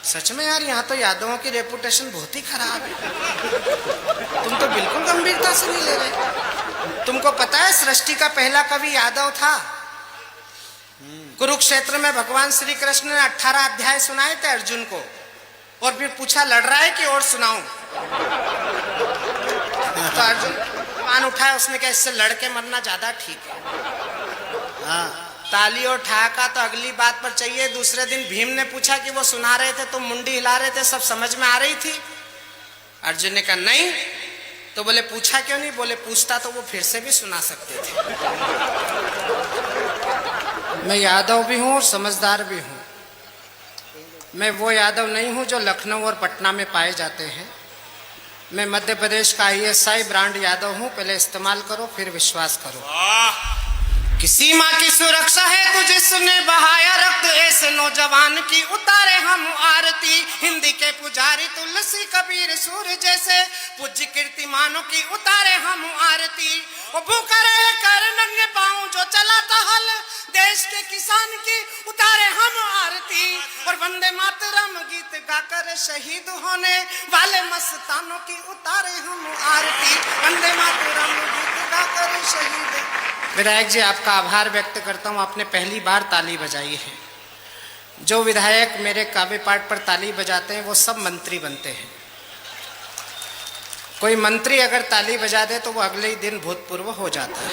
सच में यार, यहाँ तो यादवों की रेपुटेशन बहुत ही खराब है। तुम तो बिल्कुल गंभीरता से नहीं ले रहे। तुमको पता है सृष्टि का पहला कवि यादव था। कुरुक्षेत्र में भगवान श्री कृष्ण ने 18 अध्याय सुनाए थे अर्जुन को, और फिर पूछा लड़ रहा है कि और सुनाऊं? तो अर्जुन मान उठाया, उसने कहा इससे लड़के मरना ज्यादा ठीक है। हाँ, ताली और ठहाका तो अगली बात पर चाहिए। दूसरे दिन भीम ने पूछा कि वो सुना रहे थे, तुम मुंडी हिला रहे थे, सब समझ में आ रही थी? अर्जुन ने कहा नहीं। तो बोले पूछा क्यों नहीं? बोले पूछता तो वो फिर से भी सुना सकते थे। मैं यादव भी हूं और समझदार भी हूं। मैं वो यादव नहीं हूं जो लखनऊ और पटना में पाए जाते हैं। मैं मध्य प्रदेश का ISI ब्रांड यादव हूं। पहले इस्तेमाल करो फिर विश्वास करो। किसी माँ की सुरक्षा है तू जिसने बहाया रक्त, ऐसे नौजवान की उतारे हम आरती। हिंदी के पुजारी तुलसी कबीर सूर्य जैसे पूज्य कीर्तिमानों की उतारे हम आरती। भूखा रहे कर नंगे पाँव जो चलाता हल, देश के किसान की उतारे हम आरती। और वंदे मातरम गीत गाकर शहीद होने वाले मस्तानों की उतारे हम आरती। वंदे मातरम गीत गाकर शहीद। विधायक जी, आपका आभार व्यक्त करता हूं, आपने पहली बार ताली बजाई है। जो विधायक मेरे काव्य पाठ पर ताली बजाते हैं वो सब मंत्री बनते हैं। कोई मंत्री अगर ताली बजा दे तो वो अगले ही दिन भूतपूर्व हो जाता है।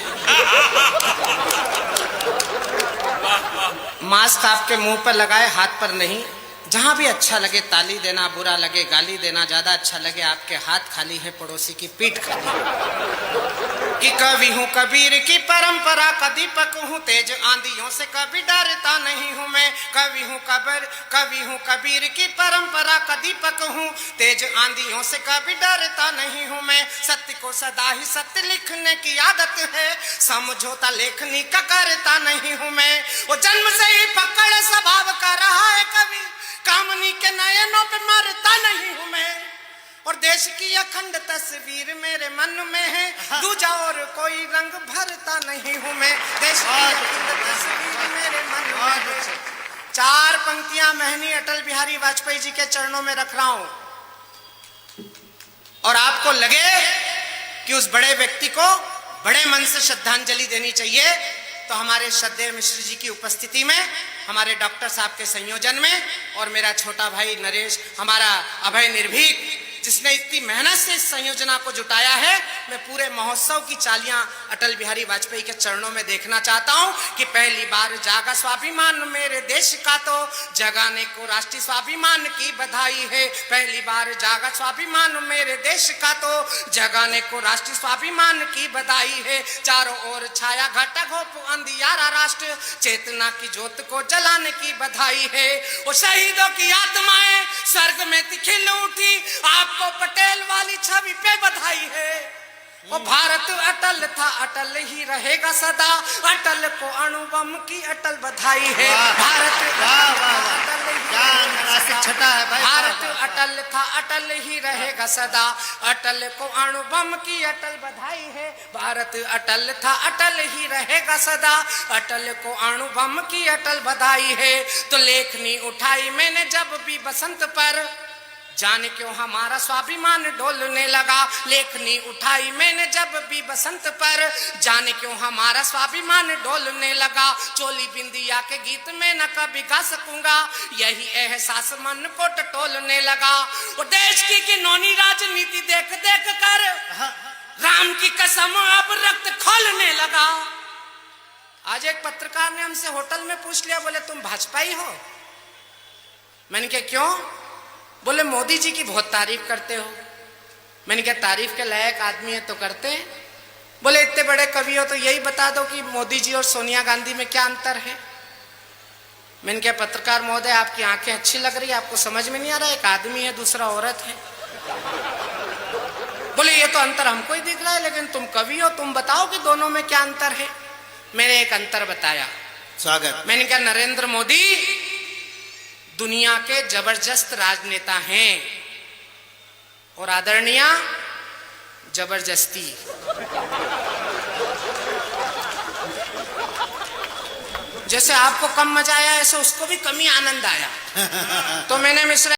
मास्क आपके मुंह पर लगाए, हाथ पर नहीं। जहां भी अच्छा लगे ताली देना, बुरा लगे गाली देना, ज्यादा अच्छा लगे आपके हाथ खाली है, पड़ोसी की पीठ खाली है। कि कवि हूँ कबीर की परंपरा का दीपक हूँ, तेज आंधियों से कभी डरता नहीं हूँ मैं। कवि हूँ कबीर की परंपरा का दीपक हूँ, तेज आंधियों से कभी डरता नहीं हूँ मैं। सत्य को सदा ही सत्य लिखने की आदत है, समझौता लेखनी का करता नहीं हूँ मैं। वो जन्म से ही पकड़ स्वभाव का रहा है कवि, कामनी के नयनों पे मरता नहीं हूँ मैं। और देश की अखंड तस्वीर मेरे मन में है, दूजा और कोई रंग भरता नहीं हूं मैं। देश की अखंड तस्वीर मेरे मन में है। 4 पंक्तियां महनी अटल बिहारी वाजपेयी जी के चरणों में रख रहा हूं, और आपको लगे कि उस बड़े व्यक्ति को बड़े मन से श्रद्धांजलि देनी चाहिए, तो हमारे श्रद्धेय मिश्र जी की उपस्थिति में, हमारे डॉक्टर साहब के संयोजन में, और मेरा छोटा भाई नरेश, हमारा अभय निर्भीक, जिसने इतनी मेहनत से इस संयोजना को जुटाया है, मैं पूरे महोत्सव की चालियां अटल बिहारी वाजपेयी के चरणों में देखना चाहता हूं कि पहली बार जागा स्वाभिमान मेरे देश का, तो जगाने को राष्ट्रीय स्वाभिमान की बधाई है। पहली बार जागा स्वाभिमान मेरे देश का, तो जगाने को राष्ट्रीय स्वाभिमान की बधाई है। चारों ओर छाया घटा घोप अंधियारा राष्ट्र, चेतना की ज्योत को जलाने की बधाई है। वो शहीदों की आत्माएं स्वर्ग में खिल उठी, आपको पटेल वाली छवि पे बधाई है। वो भारत अटल था, अटल ही रहेगा सदा, अटल को अणु बम की अटल बधाई है। भारत अटल था, अटल ही रहेगा सदा, अटल को अणु बम की अटल बधाई है। भारत अटल था, अटल ही रहेगा सदा, अटल को अणु बम की अटल बधाई है। तो लेखनी उठाई मैंने जब भी बसंत पर, जाने क्यों हमारा स्वाभिमान डोलने लगा। लेखनी उठाई मैंने जब भी बसंत पर, जाने क्यों हमारा स्वाभिमान डोलने लगा। चोली बिंदिया के गीत में न कभी गा सकूंगा, यही एहसास मन को टटोलने लगा। वो देश की घिनौनी राजनीति देख देख कर राम की कसम अब रक्त खोलने लगा। आज एक पत्रकार ने हमसे होटल में पूछ लिया, बोले तुम भाजपाई हो? मैंने कहा क्यों? बोले मोदी जी की बहुत तारीफ करते हो। मैंने कहा तारीफ के लायक आदमी है तो करते हैं। बोले इतने बड़े कवि हो तो यही बता दो कि मोदी जी और सोनिया गांधी में क्या अंतर है। मैंने कहा पत्रकार महोदय, आपकी आंखें अच्छी लग रही है, आपको समझ में नहीं आ रहा, एक आदमी है दूसरा औरत है। बोले ये तो अंतर हमको ही दिख रहा है, लेकिन तुम कवि हो, तुम बताओ कि दोनों में क्या अंतर है। मैंने एक अंतर बताया। स्वागत। मैंने कहा नरेंद्र मोदी दुनिया के जबरदस्त राजनेता हैं और आदरणीय जबरदस्ती। जैसे आपको कम मजा आया, ऐसे उसको भी कम ही आनंद आया। तो मैंने मिश्रा